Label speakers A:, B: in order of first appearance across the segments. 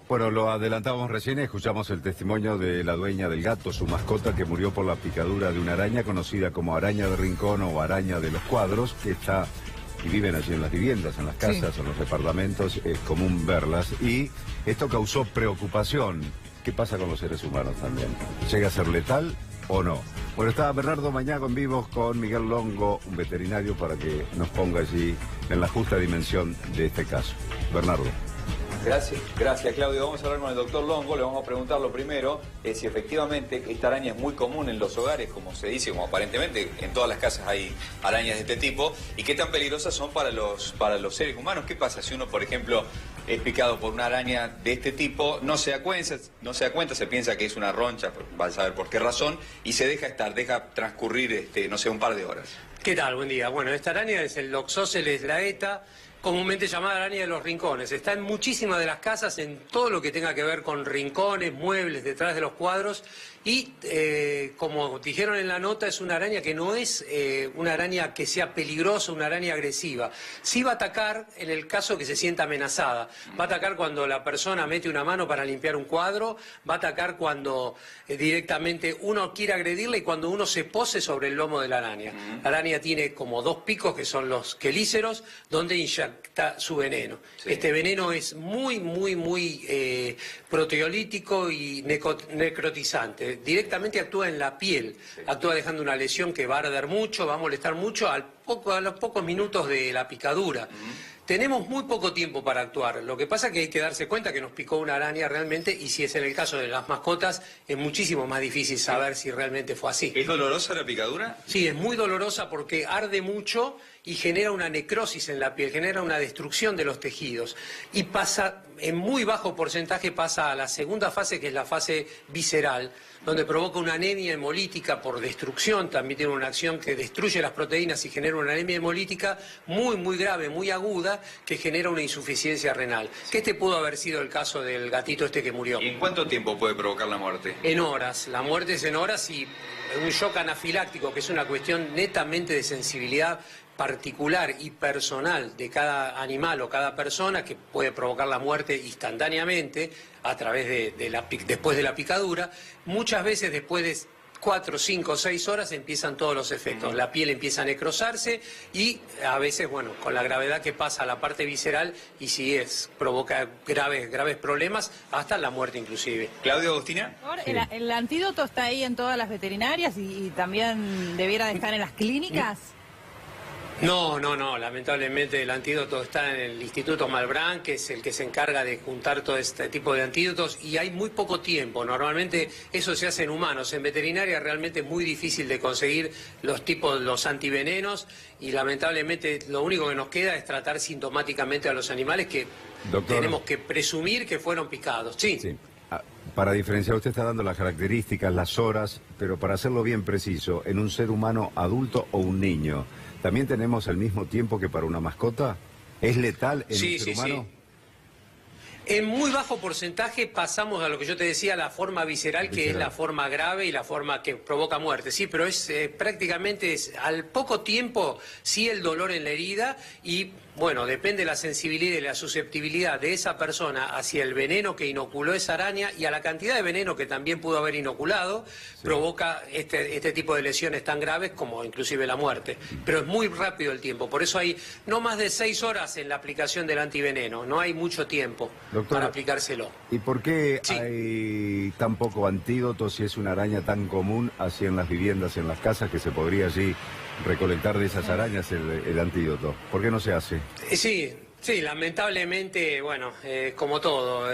A: Bueno, lo adelantábamos recién, escuchamos el testimonio de la dueña del gato, su mascota, que murió por la picadura de una araña conocida como araña de rincón o araña de los cuadros, que está y viven allí en las viviendas, en las casas, sí, en los departamentos, es común verlas. Y esto causó preocupación. ¿Qué pasa con los seres humanos también? ¿Llega a ser letal o no? Bueno, está Bernardo Mañago en vivos con Miguel Longo, un veterinario, para que nos ponga allí en la justa dimensión de este caso. Bernardo.
B: Gracias Claudio. Vamos a hablar con el doctor Longo, le vamos a preguntar lo primero, si efectivamente esta araña es muy común en los hogares, como se dice, como aparentemente en todas las casas hay arañas de este tipo, y qué tan peligrosas son para los seres humanos. ¿Qué pasa si uno, por ejemplo, es picado por una araña de este tipo, no se da cuenta, se piensa que es una roncha, va a saber por qué razón, y se deja transcurrir, no sé, un par de horas?
C: ¿Qué tal? Buen día. Bueno, esta araña es el Loxosceles laeta, comúnmente llamada araña de los rincones. Está en muchísimas de las casas, en todo lo que tenga que ver con rincones, muebles, detrás de los cuadros. Y como dijeron en la nota, es una araña que no es una araña que sea peligrosa, una araña agresiva. Sí va a atacar en el caso que se sienta amenazada. Va a atacar cuando la persona mete una mano para limpiar un cuadro, va a atacar cuando directamente uno quiere agredirle y cuando uno se pose sobre el lomo de la araña. La araña tiene como dos picos que son los quelíceros, donde inyecta su veneno. Sí. Este veneno es muy proteolítico y necrotizante. Directamente actúa en la piel, sí, actúa dejando una lesión que va a arder mucho, va a molestar mucho a los pocos minutos de la picadura. Tenemos muy poco tiempo para actuar. Lo que pasa es que hay que darse cuenta que nos picó una araña realmente, y si es en el caso de las mascotas, es muchísimo más difícil saber si realmente fue así.
B: ¿Es dolorosa la picadura?
C: Sí, es muy dolorosa porque arde mucho y genera una necrosis en la piel, genera una destrucción de los tejidos. Y pasa, en muy bajo porcentaje, pasa a la segunda fase, que es la fase visceral, donde provoca una anemia hemolítica por destrucción. También tiene una acción que destruye las proteínas y genera una anemia hemolítica muy grave, muy aguda, que genera una insuficiencia renal. Que este pudo haber sido el caso del gatito este que murió.
B: ¿Y en cuánto tiempo puede provocar la muerte?
C: En horas. La muerte es en horas, y un shock anafiláctico, que es una cuestión netamente de sensibilidad particular y personal de cada animal o cada persona, que puede provocar la muerte instantáneamente a través después de la picadura. Muchas veces después de 4, 5, 6 horas empiezan todos los efectos. La piel empieza a necrosarse y a veces, bueno, con la gravedad que pasa a la parte visceral, y si provoca graves problemas, hasta la muerte inclusive.
B: Claudio, Agustina.
D: Sí. ¿El antídoto está ahí en todas las veterinarias y también debiera de estar en las clínicas?
C: No, lamentablemente el antídoto está en el Instituto Malbrán, que es el que se encarga de juntar todo este tipo de antídotos, y hay muy poco tiempo. Normalmente eso se hace en humanos. En veterinaria realmente es muy difícil de conseguir los antivenenos, y lamentablemente lo único que nos queda es tratar sintomáticamente a los animales que tenemos que presumir que fueron picados. Sí.
A: Para diferenciar, usted está dando las características, las horas, pero para hacerlo bien preciso, en un ser humano adulto o un niño, ¿también tenemos el mismo tiempo que para una mascota? ¿Es letal en un ser humano? Sí.
C: En muy bajo porcentaje pasamos a lo que yo te decía, la forma visceral, que es la forma grave y la forma que provoca muerte. Sí, pero es prácticamente al poco tiempo, sí, el dolor en la herida, y bueno, depende de la sensibilidad y la susceptibilidad de esa persona hacia el veneno que inoculó esa araña y a la cantidad de veneno que también pudo haber inoculado, sí, provoca este tipo de lesiones tan graves como inclusive la muerte. Pero es muy rápido el tiempo, por eso hay no más de 6 horas en la aplicación del antiveneno, no hay mucho tiempo, doctor, para aplicárselo.
A: ¿Y por qué hay tan poco antídoto si es una araña tan común así en las viviendas, en las casas, que se podría allí recolectar de esas arañas el antídoto? ¿Por qué no se hace?
C: Sí, lamentablemente, bueno, como todo,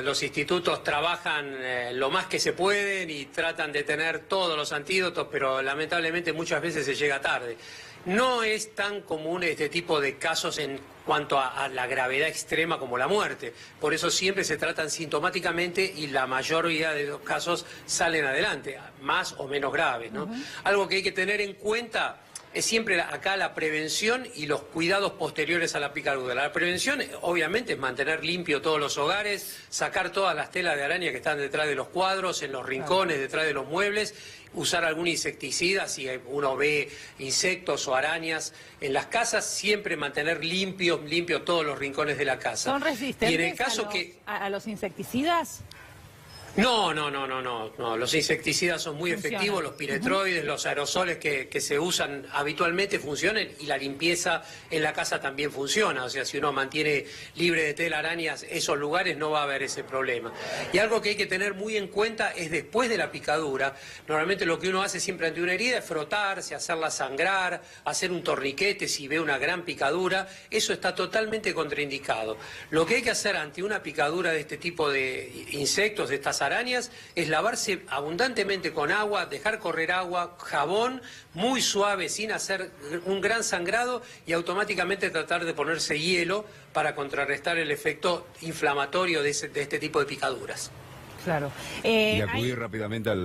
C: los institutos trabajan lo más que se pueden y tratan de tener todos los antídotos, pero lamentablemente muchas veces se llega tarde. No es tan común este tipo de casos en cuanto a la gravedad extrema como la muerte. Por eso siempre se tratan sintomáticamente y la mayoría de los casos salen adelante, más o menos graves, ¿no? Algo que hay que tener en cuenta es siempre acá la prevención y los cuidados posteriores a la picadura. La prevención, obviamente, es mantener limpio todos los hogares, sacar todas las telas de araña que están detrás de los cuadros, en los rincones, detrás de los muebles, usar algún insecticida si uno ve insectos o arañas en las casas, siempre mantener limpio todos los rincones de la casa.
D: ¿Son resistentes
C: y en el caso
D: a los insecticidas?
C: No, los insecticidas son muy efectivos, los piretroides, los aerosoles que se usan habitualmente funcionan y la limpieza en la casa también funciona, o sea, si uno mantiene libre de telarañas esos lugares no va a haber ese problema. Y algo que hay que tener muy en cuenta es después de la picadura, normalmente lo que uno hace siempre ante una herida es frotarse, hacerla sangrar, hacer un torniquete si ve una gran picadura, eso está totalmente contraindicado. Lo que hay que hacer ante una picadura de este tipo de insectos, de estas arañas, es lavarse abundantemente con agua, dejar correr agua, jabón, muy suave, sin hacer un gran sangrado y automáticamente tratar de ponerse hielo para contrarrestar el efecto inflamatorio de este tipo de picaduras.
D: Claro.
A: Y acudir rápidamente al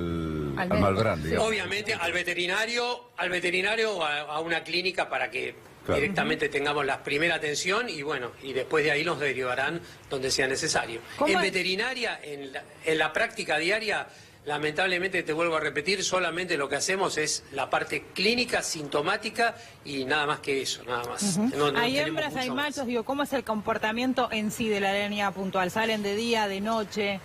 A: Malbrán, digamos.
C: Obviamente al veterinario o a una clínica para que directamente tengamos la primera atención y bueno, y después de ahí nos derivarán donde sea necesario. En veterinaria, en la práctica diaria, lamentablemente, te vuelvo a repetir, solamente lo que hacemos es la parte clínica, sintomática y nada más que eso, nada más.
D: Hay hembras, hay machos, digo, ¿cómo es el comportamiento en sí de la araña puntual? ¿Salen de día, de noche?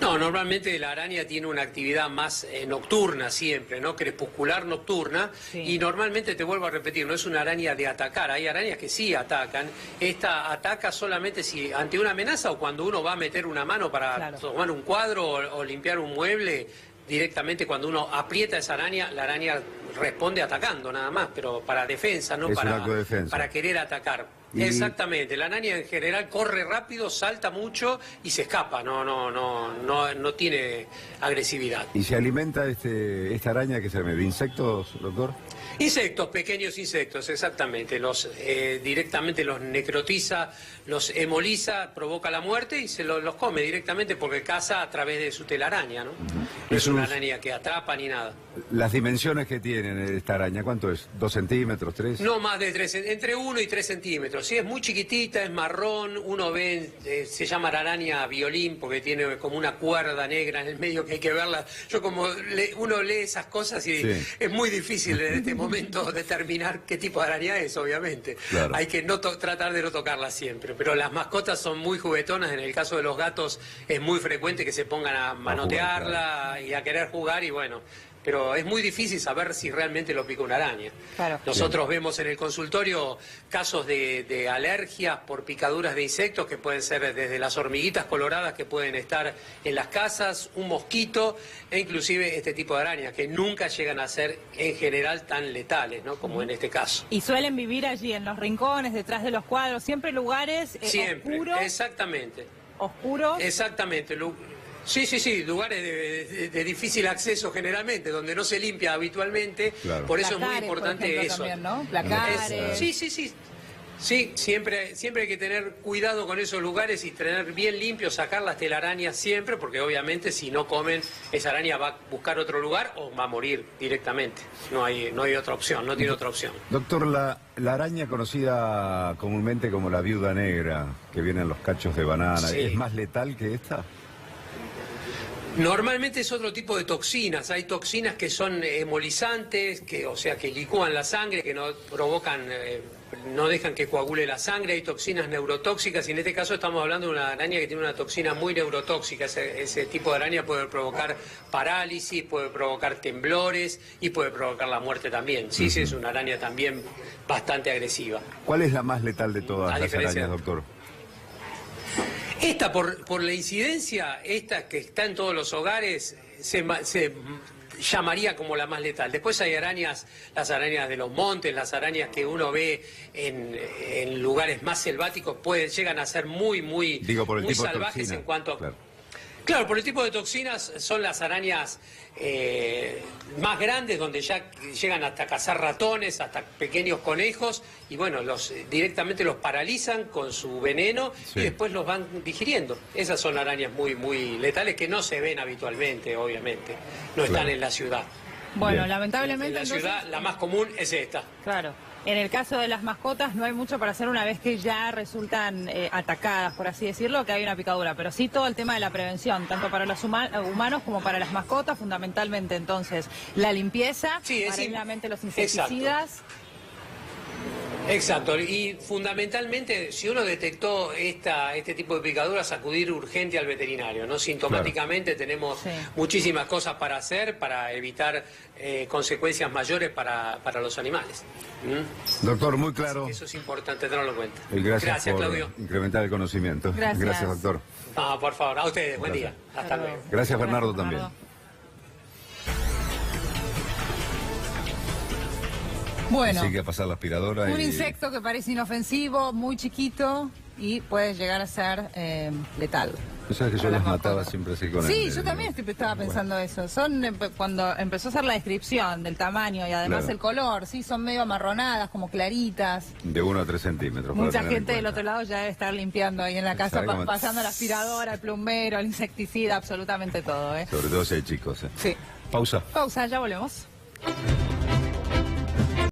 C: No, normalmente la araña tiene una actividad más nocturna siempre, ¿no? Crepuscular nocturna. Sí. Y normalmente, te vuelvo a repetir, no es una araña de atacar. Hay arañas que sí atacan. Esta ataca solamente si ante una amenaza o cuando uno va a meter una mano para tomar un cuadro o limpiar un mueble. Directamente cuando uno aprieta esa araña, la araña responde atacando nada más, pero para defensa, no para querer atacar. Exactamente, la araña en general corre rápido, salta mucho y se escapa, no tiene agresividad.
A: ¿Y se alimenta esta araña que se llama de insectos, doctor?
C: Insectos, pequeños insectos, exactamente. Directamente los necrotiza, los hemoliza, provoca la muerte y se los come directamente porque caza a través de su telaraña, ¿no? No es una araña que atrapa ni nada.
A: Las dimensiones que tiene esta araña, ¿cuánto es? ¿2 centímetros, 3?
C: No más de 3, entre 1 y 3 centímetros. Sí, es muy chiquitita, es marrón, uno ve, se llama araña violín porque tiene como una cuerda negra en el medio que hay que verla. Yo uno lee esas cosas y es muy difícil en este momento determinar qué tipo de araña es, obviamente. Claro. Hay que tratar de no tocarla siempre. Pero las mascotas son muy juguetonas, en el caso de los gatos es muy frecuente que se pongan a manotearla y a querer jugar y bueno... Pero es muy difícil saber si realmente lo pica una araña. Claro. Nosotros vemos en el consultorio casos de alergias por picaduras de insectos que pueden ser desde las hormiguitas coloradas que pueden estar en las casas, un mosquito e inclusive este tipo de arañas que nunca llegan a ser en general tan letales, ¿no? Como en este caso.
D: Y suelen vivir allí en los rincones, detrás de los cuadros, siempre lugares oscuros.
C: Exactamente.
D: ¿Oscuros?
C: Exactamente. Sí, lugares de difícil acceso generalmente, donde no se limpia habitualmente, por eso placares, es muy importante eso. También, ¿no? Placares. Sí, siempre hay que tener cuidado con esos lugares y tener bien limpio, sacar las telarañas siempre, porque obviamente si no comen, esa araña va a buscar otro lugar o va a morir directamente. No hay otra opción, no tiene otra opción.
A: Doctor, la araña conocida comúnmente como la viuda negra, que viene en los cachos de banana, ¿es más letal que esta?
C: Normalmente es otro tipo de toxinas. Hay toxinas que son hemolizantes, que licúan la sangre, que no provocan, no dejan que coagule la sangre. Hay toxinas neurotóxicas y en este caso estamos hablando de una araña que tiene una toxina muy neurotóxica. Ese tipo de araña puede provocar parálisis, puede provocar temblores y puede provocar la muerte también. Sí, es una araña también bastante agresiva.
A: ¿Cuál es la más letal de todas las arañas, doctor?
C: Esta, por la incidencia, esta que está en todos los hogares, se llamaría como la más letal. Después hay arañas, las arañas de los montes, las arañas que uno ve en lugares más selváticos, llegan a ser muy salvajes en cuanto a... Claro, por el tipo de toxinas son las arañas más grandes, donde ya llegan hasta cazar ratones, hasta pequeños conejos, y bueno, directamente los paralizan con su veneno y después los van digiriendo. Esas son arañas muy letales que no se ven habitualmente, obviamente, no están en la ciudad.
D: Bueno,
A: Bien.
D: lamentablemente
C: En la
D: entonces,
C: ciudad la más común es esta.
D: claro. En el caso de las mascotas no hay mucho para hacer una vez que ya resultan atacadas, por así decirlo, que hay una picadura. Pero sí todo el tema de la prevención, tanto para los humanos como para las mascotas, fundamentalmente entonces la limpieza,
C: Sí, es
D: paralelamente los insecticidas.
C: Exacto, y fundamentalmente, si uno detectó este tipo de picaduras, acudir urgente al veterinario, ¿no? Sintomáticamente tenemos muchísimas cosas para hacer para evitar consecuencias mayores para los animales.
A: Doctor, muy claro.
C: Eso es importante tenerlo en cuenta.
A: Y gracias por
C: Claudio.
A: incrementar el conocimiento.
D: Gracias.
A: Doctor.
C: No, por favor, a ustedes, buen día. Hasta luego.
A: Gracias, Bernardo, también.
D: Bueno,
A: Así que a pasar la aspiradora
D: un
A: y...
D: insecto que parece inofensivo, muy chiquito y puede llegar a ser letal.
A: Tú sabes que yo
D: Para
A: las
D: las
A: mataba
D: mascotas.
A: siempre así con
D: Sí,
A: el...
D: yo también estaba pensando eso. Son cuando empezó a hacer la descripción del tamaño y además
A: Claro.
D: el color, sí, son medio amarronadas, como claritas.
A: De 1 a 3 centímetros. para
D: Mucha
A: tener en
D: gente del
A: cuenta.
D: otro lado ya debe estar limpiando ahí en la casa,
A: Exactamente.
D: pasando la aspiradora, el plumero, el insecticida, absolutamente todo, ¿eh?
A: Sobre todo si hay chicos.
D: Sí.
A: Pausa.
D: Pausa, ya volvemos.